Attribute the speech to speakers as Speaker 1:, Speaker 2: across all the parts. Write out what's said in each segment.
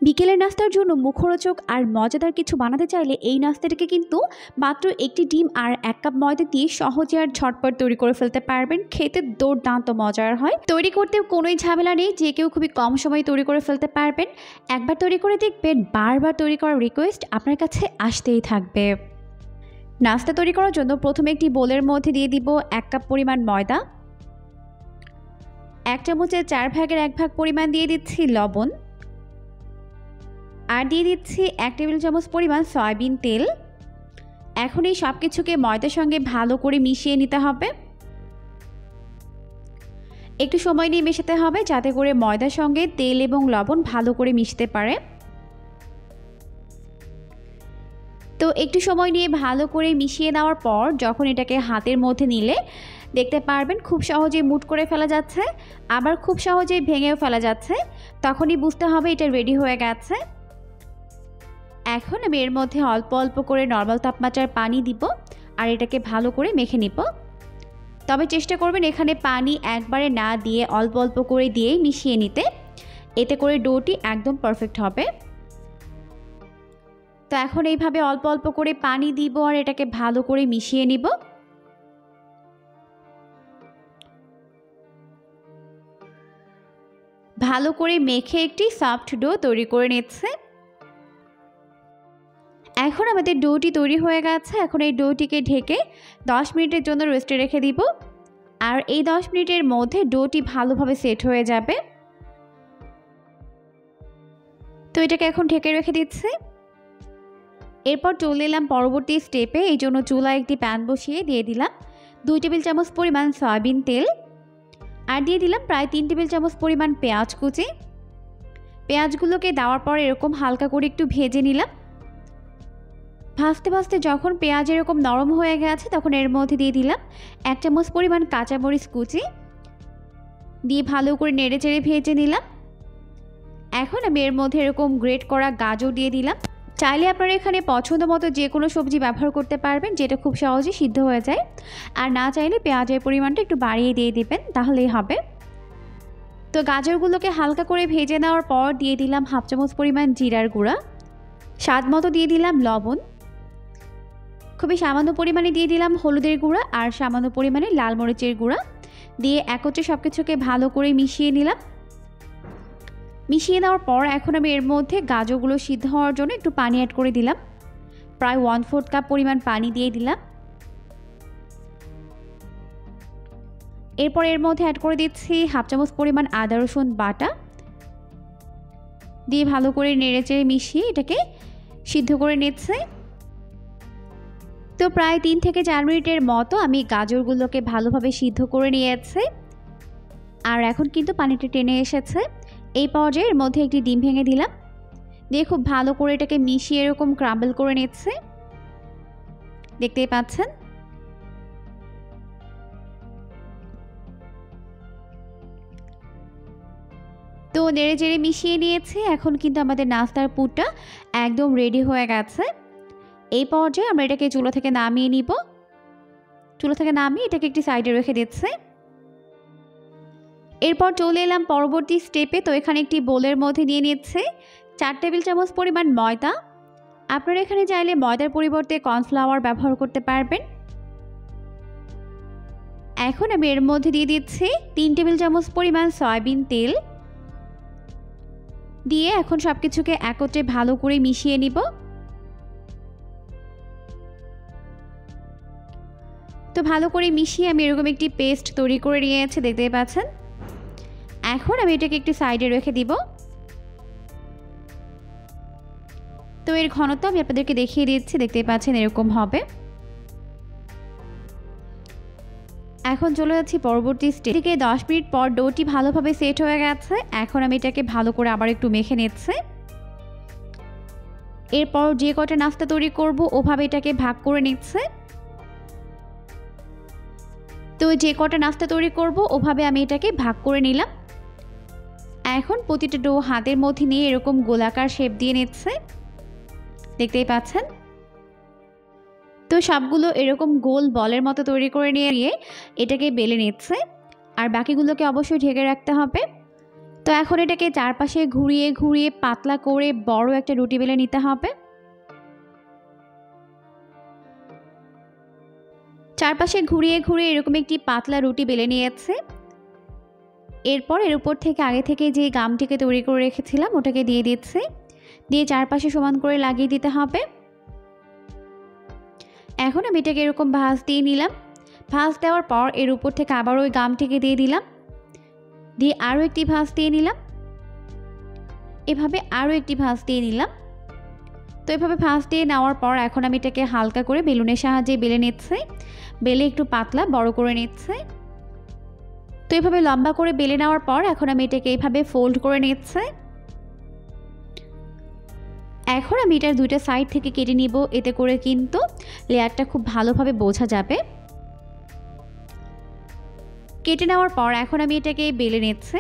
Speaker 1: বিকেলের নাস্তার জন্য মুখরোচক আর মজাদার কিছু বানাতে চাইলে এই নাস্তাটাকে কিন্তু মাত্র একটি ডিম আর 1 কাপ ময়দা দিয়ে সহজে আর ঝটপট তৈরি করে ফেলতে পারবেন। খেতে দুর্দান্ত মজার হয়। তৈরি করতে কোনোই ঝামেলা নেই, যে কেউ খুবই কম সময়ে তৈরি করে ফেলতে পারবেন। একবার তৈরি করে দেখবেন বারবার তৈরি করার রিকোয়েস্ট আপনার কাছে আসতেই থাকবে। নাস্তা তৈরি করার জন্য প্রথমে একটি বোলের মধ্যে দিয়ে দিব 1 কাপ পরিমাণ ময়দা, 1 চামচের 4 ভাগের 1 ভাগ পরিমাণ দিয়ে দিচ্ছি লবণ, আর দিয়ে দিচ্ছি 1 টেবিল চামচ পরিমাণ সয়াবিন তেল। এখন এই সব কিছুকে ময়দার সঙ্গে ভালো করে মিশিয়ে নিতে হবে। একটু সময় নিয়ে মেশাতে হবে যাতে করে ময়দার সঙ্গে তেল এবং লবণ ভালো করে মিশতে পারে। তো একটু সময় নিয়ে ভালো করে মিশিয়ে নেওয়ার পর যখন এটাকে হাতের মধ্যে নিলে দেখতে পারবেন খুব সহজেই মুঠ করে ফেলা যাচ্ছে, আবার খুব সহজেই ভেঙেও ফেলা যাচ্ছে। তখনই বুঝতে হবে এটা রেডি হয়ে গেছে। এখন আমি এর মধ্যে অল্প অল্প করে নর্মাল তাপমাত্রার পানি দিব আর এটাকে ভালো করে মেখে নিব। তবে চেষ্টা করবেন এখানে পানি একবারে না দিয়ে অল্প অল্প করে দিয়েই মিশিয়ে নিতে, এতে করে ডোটি একদম পারফেক্ট হবে। তো এখন এইভাবে অল্প অল্প করে পানি দিব আর এটাকে ভালো করে মিশিয়ে নিব। ভালো করে মেখে একটি সফট ডো তৈরি করে নিচ্ছে। এখন আমাদের ডোটি তৈরি হয়ে গেছে। এখন এই ডোটিকে ঢেকে 10 মিনিটের জন্য রেস্টে রেখে দিব, আর এই 10 মিনিটের মধ্যে ডোটি ভালোভাবে সেট হয়ে যাবে। তো এটাকে এখন ঢেকে রেখে দিচ্ছি। এরপর চলে এলাম পরবর্তী স্টেপে। এই জন্য চুলায় একটি প্যান বসিয়ে দিয়ে দিলাম 2 টেবিল চামচ পরিমাণ সয়াবিন তেল, আর দিয়ে দিলাম প্রায় 3 টেবিল চামচ পরিমাণ পেঁয়াজ কুচি। পেঁয়াজগুলোকে দেওয়ার পর এরকম হালকা করে একটু ভেজে নিলাম। ভাজতে ভাজতে যখন পেঁয়াজ এরকম নরম হয়ে গেছে তখন এর মধ্যে দিয়ে দিলাম 1 চামচ পরিমাণ কাঁচামরিচ কুচি, দিয়ে ভালো করে নেড়ে চেড়ে ভেজে নিলাম। এখন আমি এর মধ্যে এরকম গ্রেট করা গাজর দিয়ে দিলাম। চাইলে আপনারা এখানে পছন্দ মতো যে কোনো সবজি ব্যবহার করতে পারবেন, যেটা খুব সহজে সিদ্ধ হয়ে যায়। আর না চাইলে পেঁয়াজের পরিমাণটা একটু বাড়িয়ে দিয়ে দিবেন, তাহলেই হবে। তো গাজরগুলোকে হালকা করে ভেজে নেওয়ার পর দিয়ে দিলাম 1/2 চামচ পরিমাণ জিরার গুঁড়া, স্বাদ মতো দিয়ে দিলাম লবণ, খুবই সামান্য পরিমাণে দিয়ে দিলাম হলুদের গুঁড়া আর সামান্য পরিমাণে লাল মরিচের গুঁড়া, দিয়ে একত্রে সব কিছুকে ভালো করে মিশিয়ে নিলাম। মিশিয়ে নেওয়ার পর এখন আমি এর মধ্যে গাজরগুলো সিদ্ধ হওয়ার জন্য একটু পানি অ্যাড করে দিলাম। প্রায় 1/4 কাপ পরিমাণ পানি দিয়ে দিলাম। এরপর এর মধ্যে অ্যাড করে দিচ্ছি 1/2 চামচ পরিমাণ আদা রসুন বাটা, দিয়ে ভালো করে নেড়েচেড়ে মিশিয়ে এটাকে সিদ্ধ করে নিচ্ছে। তো প্রায় 3 থেকে 4 মিনিটের মতো আমি গাজরগুলোকে ভালোভাবে সিদ্ধ করে নিয়েছি, আর এখন কিন্তু পানিটা টেনে এসেছে। এই পর্যায়ে এর মধ্যে একটি ডিম ভেঙে দিলাম, দিয়ে খুব ভালো করে এটাকে মিশিয়ে এরকম ক্রাম্বল করে নিচ্ছে, দেখতেই পাচ্ছেন। তো নেড়ে চেড়ে মিশিয়ে নিয়েছি। এখন কিন্তু আমাদের নাস্তার পুরটা একদম রেডি হয়ে গেছে। এই পর্যায়ে আমরা এটাকে চুলা থেকে নামিয়ে নিব। চুলা থেকে নামিয়ে এটাকে একটি সাইডে রেখে দিচ্ছি। এরপর চলে এলাম পরবর্তী স্টেপে। তো এখানে একটি বোলের মধ্যে নিয়ে নিচ্ছে 4 টেবিল চামচ পরিমাণ ময়দা। আপনারা এখানে চাইলে ময়দার পরিবর্তে কর্নফ্লাওয়ার ব্যবহার করতে পারবেন। এখন আমি এর মধ্যে দিয়ে দিচ্ছি 3 টেবিল চামচ পরিমাণ সয়াবিন তেল, দিয়ে এখন সব কিছুকে একত্রে ভালো করে মিশিয়ে নিব। তো ভালো করে মিশিয়ে আমি এরকম একটি পেস্ট তৈরি করে নিয়েছি, দেখতেই পাচ্ছেন। এখন আমি এটাকে একটি সাইডে রেখে দিব। তো এর ঘনত্ব আমি আপনাদেরকে দেখিয়ে দিচ্ছি, দেখতেই পাচ্ছেন এরকম হবে। এখন চলে যাচ্ছি পরবর্তী স্টেপ থেকে। 10 মিনিট পর ডোটি ভালোভাবে সেট হয়ে গেছে। এখন আমি এটাকে ভালো করে আবার একটু মেখে নিচ্ছি। এরপর যে কটা নাস্তা তৈরি করব ওভাবে এটাকে ভাগ করে নিচ্ছে। তো যে কটা নাস্তা তৈরি করব ওভাবে আমি এটাকে ভাগ করে নিলাম। এখন প্রতিটা ডো হাতের মধ্যে নিয়ে এরকম গোলাকার শেপ দিয়ে নিচ্ছে, দেখতেই পাচ্ছেন। তো সবগুলো এরকম গোল বলের মতো তৈরি করে নিয়ে এটাকে বেলে নিচ্ছে, আর বাকিগুলোকে অবশ্যই ঢেকে রাখতে হবে। তো এখন এটাকে চারপাশে ঘুরিয়ে ঘুরিয়ে পাতলা করে বড় একটা রুটি বেলে নিতে হবে। চারপাশে ঘুরিয়ে ঘুরিয়ে এরকম একটি পাতলা রুটি বেলে নিয়েছে। এরপর এর উপর থেকে আগে থেকে যে গামটিকে তৈরি করে রেখেছিলাম ওটাকে দিয়ে দিচ্ছি, দিয়ে চারপাশে সমান করে লাগিয়ে দিতে হবে। এখন আমি এটাকে এরকম ভাঁজ দিয়ে নিলাম। ভাঁজ দেওয়ার পর এর উপর থেকে আবার ওই গামটিকে দিয়ে দিলাম, দিয়ে আরও একটি ভাঁজ দিয়ে নিলাম, এভাবে আরও একটি ভাঁজ দিয়ে নিলাম। তো এভাবে ভাঁজ দিয়ে নেওয়ার পর এখন আমি এটাকে হালকা করে বেলুনের সাহায্যে বেলে নিচ্ছি, বেলে একটু পাতলা বড় করে নিচ্ছি। তো এভাবে লম্বা করে বেলে নেওয়ার পর এখন আমি এটাকে এইভাবে ফোল্ড করে নিচ্ছি। এখন আমি এটার দুইটা সাইড থেকে কেটে নিব, এতে করে কিন্তু লেয়ারটা খুব ভালোভাবে বোঝা যাবে। কেটে নেওয়ার পর এখন আমি এটাকে বেলে নিচ্ছি।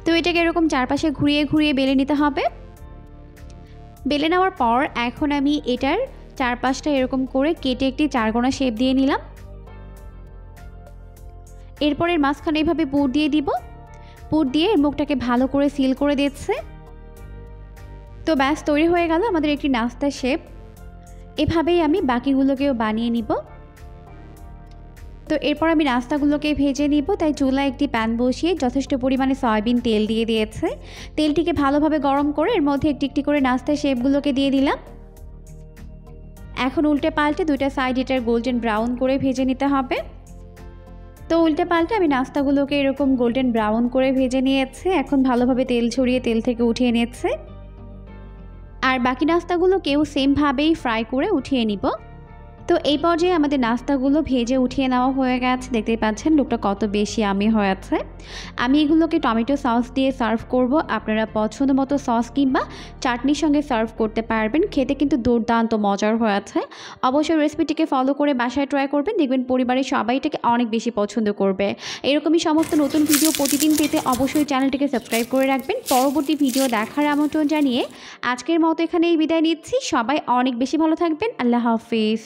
Speaker 1: তো এটাকে এরকম চারপাশে ঘুরিয়ে ঘুরিয়ে বেলে নিতে হবে। বেলে নেওয়ার পর এখন আমি এটার চারপাশটা এরকম করে কেটে একটি চারকোনা শেপ দিয়ে নিলাম। এরপর এর মাঝখানে এইভাবে পুর দিয়ে দিব, পুর দিয়ে এর মুখটাকে ভালো করে সিল করে দিচ্ছে। তো ব্যাস তৈরি হয়ে গেল আমাদের একটি নাস্তার শেপ। এভাবেই আমি বাকিগুলোকেও বানিয়ে নিব। তো এরপর আমি নাস্তাগুলোকে ভেজে নিব, তাই চুলায় একটি প্যান বসিয়ে যথেষ্ট পরিমাণে সয়াবিন তেল দিয়ে দিয়েছে। তেলটিকে ভালোভাবে গরম করে এর মধ্যে একটি একটি করে নাস্তার শেপগুলোকে দিয়ে দিলাম। এখন উল্টে পাল্টে দুইটা সাইড এটার গোল্ডেন ব্রাউন করে ভেজে নিতে হবে। তো উল্টে পাল্টে আমি নাস্তাগুলোকে এরকম গোল্ডেন ব্রাউন করে ভেজে নিয়েছি। এখন ভালোভাবে তেল ছড়িয়ে তেল থেকে উঠিয়ে নিচ্ছে। আর বাকি নাস্তাগুলোকেও সেমভাবেই ফ্রাই করে উঠিয়ে নিব। তো এই পর্যায়ে আমাদের নাস্তাগুলো ভেজে উঠিয়ে নেওয়া হয়ে গেছে। দেখতেই পাচ্ছেন লুকটা কত বেশি ইয়ামি হয়েছে। আমি এগুলোকে টমেটো সস দিয়ে সার্ভ করব। আপনারা পছন্দ মতো সস কিংবা চাটনির সঙ্গে সার্ভ করতে পারবেন। খেতে কিন্তু দুর্দান্ত মজার হয়েছে। অবশ্যই রেসিপিটিকে ফলো করে বাসায় ট্রাই করবেন, দেখবেন পরিবারের সবাই এটাকে অনেক বেশি পছন্দ করবে। এরকমই সমস্ত নতুন ভিডিও প্রতিদিন পেতে অবশ্যই চ্যানেলটিকে সাবস্ক্রাইব করে রাখবেন। পরবর্তী ভিডিও দেখার আমন্ত্রণ জানিয়ে আজকের মতো এখানেই বিদায় নিচ্ছি। সবাই অনেক বেশি ভালো থাকবেন। আল্লাহ হাফিজ।